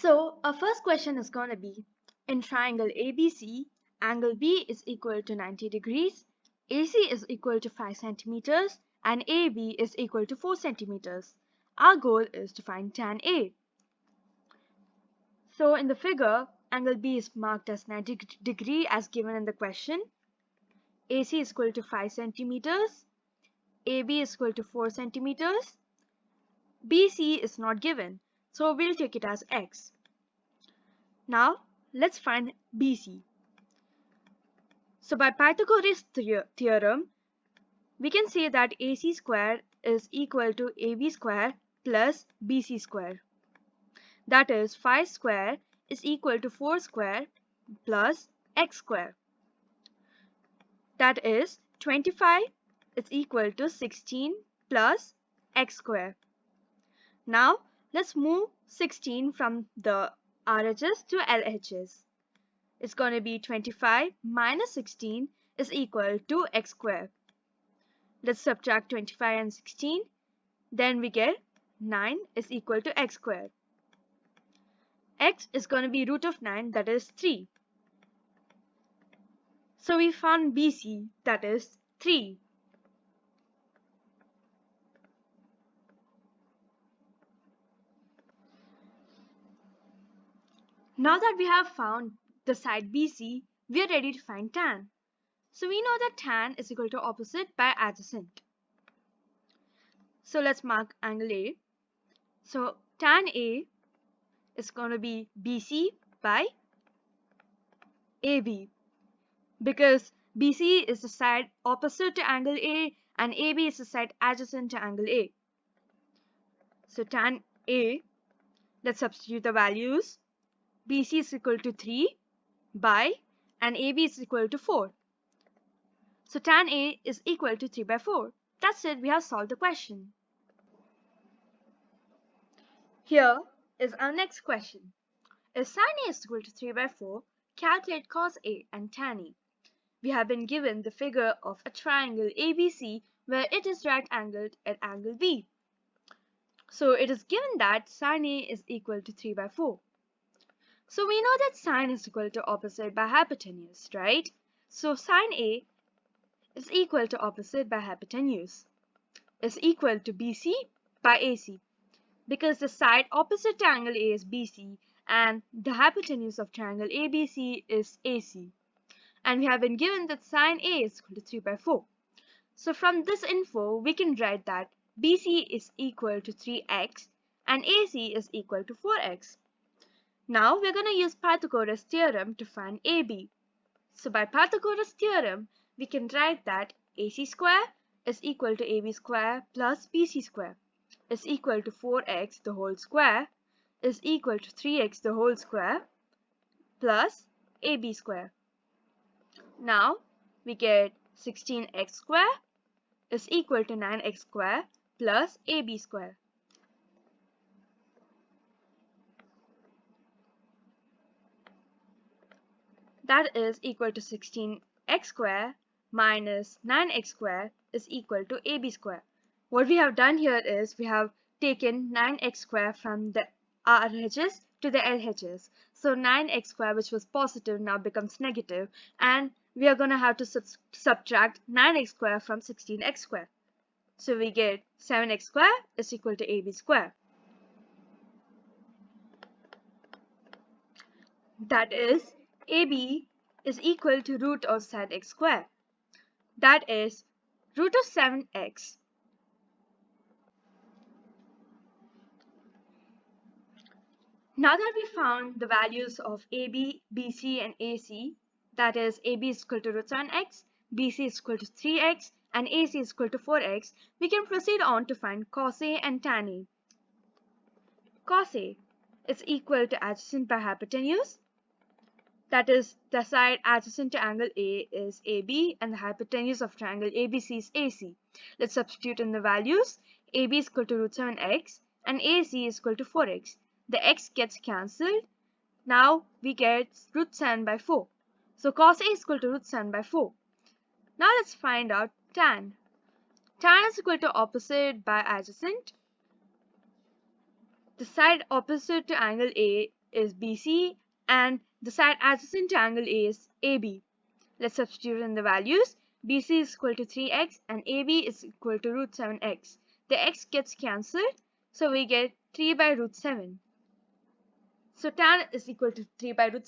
So our first question is going to be, in triangle ABC, angle B is equal to 90 degrees, AC is equal to 5 centimeters, and AB is equal to 4 centimeters. Our goal is to find tan A. So in the figure, angle B is marked as 90 degree as given in the question. AC is equal to 5 centimeters, AB is equal to 4 centimeters, BC is not given, so we'll take it as X. Now let's find BC. So by Pythagoras theorem, we can say that AC square is equal to AB square plus BC square. That is 5 square is equal to 4 square plus X square. That is 25 is equal to 16 plus X square. Now let's move 16 from the RHS to LHS. It's going to be 25 minus 16 is equal to X square. Let's subtract 25 and 16. Then we get 9 is equal to X squared. X is going to be root of 9, that is 3. So we found BC, that is 3. Now that we have found the side BC, we are ready to find tan. So we know that tan is equal to opposite by adjacent. So let's mark angle A. So tan A is going to be BC by AB, because BC is the side opposite to angle A and AB is the side adjacent to angle A. So tan A, let's substitute the values. BC is equal to 3 by, and AB is equal to 4. So tan A is equal to 3 by 4. That's it, we have solved the question. Here is our next question. If sine A is equal to 3 by 4, calculate cos A and tan A. We have been given the figure of a triangle ABC where it is right angled at angle B. So it is given that sine A is equal to 3 by 4. So we know that sine is equal to opposite by hypotenuse, right? So sine A is equal to opposite by hypotenuse is equal to BC by AC, because the side opposite to angle A is BC and the hypotenuse of triangle ABC is AC. And we have been given that sine A is equal to 3 by 4. So from this info, we can write that BC is equal to 3x and AC is equal to 4x. Now we're going to use Pythagoras theorem to find AB. So by Pythagoras theorem, we can write that AC square is equal to AB square plus BC square is equal to 4x the whole square is equal to 3x the whole square plus AB square. Now we get 16x square is equal to 9x square plus AB square. That is equal to 16x square minus 9x square is equal to AB square. What we have done here is we have taken 9x square from the RHS to the LHS. So 9x square, which was positive, now becomes negative, and we are going to have to subtract 9x square from 16x square. So we get 7x square is equal to AB square. That is, AB is equal to root of sine x square. That is root of 7x. Now that we found the values of AB, BC and AC, that is AB is equal to root sine x, BC is equal to 3x and AC is equal to 4x, we can proceed on to find cos A and tan A. Cos A is equal to adjacent by hypotenuse. That is, the side adjacent to angle A is AB and the hypotenuse of triangle ABC is AC. Let's substitute in the values. AB is equal to root 7x and AC is equal to 4x. The x gets cancelled. Now we get root 7 by 4. So cos A is equal to root 7 by 4. Now let's find out tan. Tan is equal to opposite by adjacent. The side opposite to angle A is BC and the side adjacent angle is AB. Let's substitute in the values. BC is equal to 3x and AB is equal to root 7x. The x gets cancelled, so we get 3 by root 7. So tan is equal to 3 by root 7.